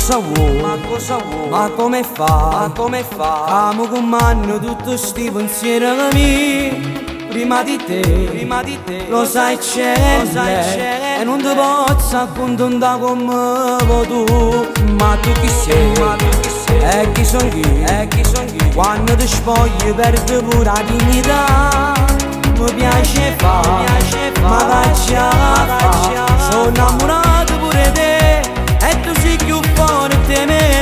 cosa vuoi? Ma cosa vuoi? Ma come fa? Ma come fa? Amo con mano tutto sti pensieri miei. Prima di te, lo sai c'è, e non ti posso accontentare come vuoi tu. Ma tu chi sei? E chi son io? Quando ti spogli perdi pure la dignità. Mi piace fa, ma faccia fa. Sono innamorato pure te, e tu sei più forte di me.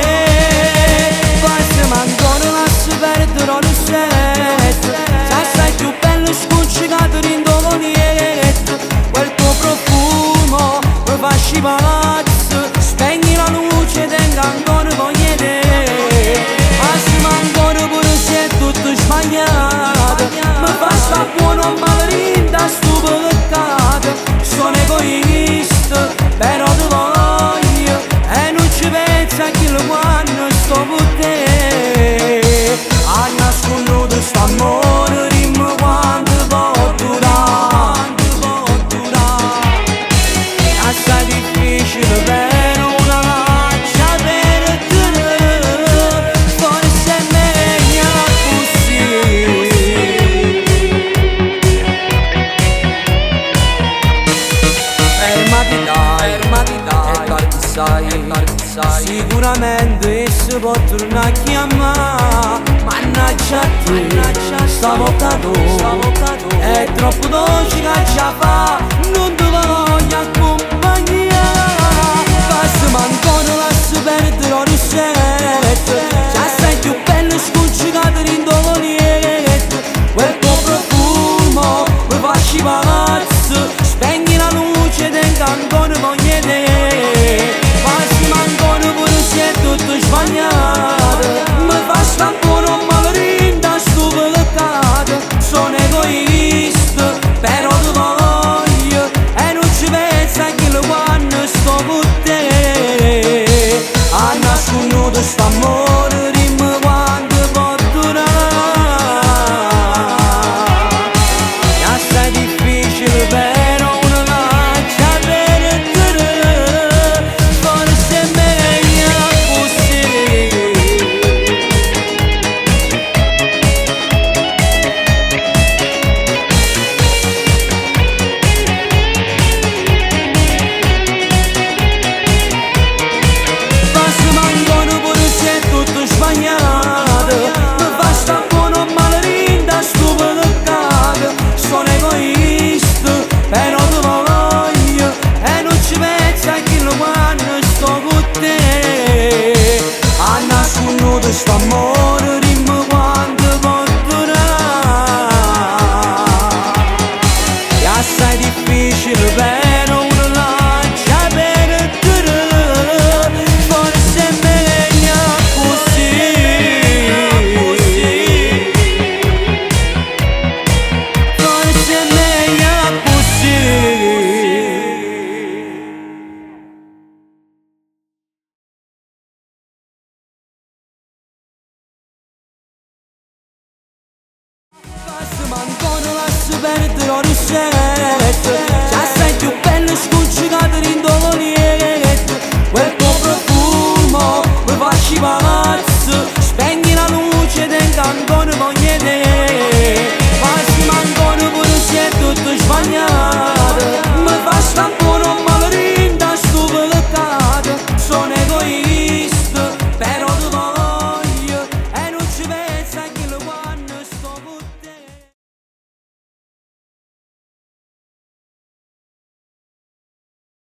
Forse ancora lascio perdere lo set. Sei più bello sconcicato in dovonietto. Quel tuo profumo mi fa scipazzo. Spegni la luce, tengo ancora voglia di te. Ma ancora pure se è tutto sbagliato. Mi fa sta buono ma rinda sto peccato. Sono egoista, però ti voglio. E non ci penso a chi lo quando sto con te. A nascondere sto amore. Sicuramente si può tornare a chiamare. Mannaggia a te, sta avvocato è troppo dolce che già fa. Non ti voglio accompagnare. Forse ancora lascio perdere lo rossetto. Già sei più bello sconcicato in dovonietto. Quel tuo profumo mi fa scipazzo. Spegni la luce, tengo ancora voglia di te. Tutto sbagliato, mi fa sta buono ma rinda sto peccato. Sono egoista, però ti voglio. E non ci penso a chi lo quando sto con te. A nascondere sto amore, dimmi quanto può durare. E assai difficile però una lascia perdere. Forse è meglio. Sto amore dimmi quanto può durare. È assai difficile però una lascia perdere. Forse è meglio così. Forse è meglio così. Ancora lascio perdere lo rossetto.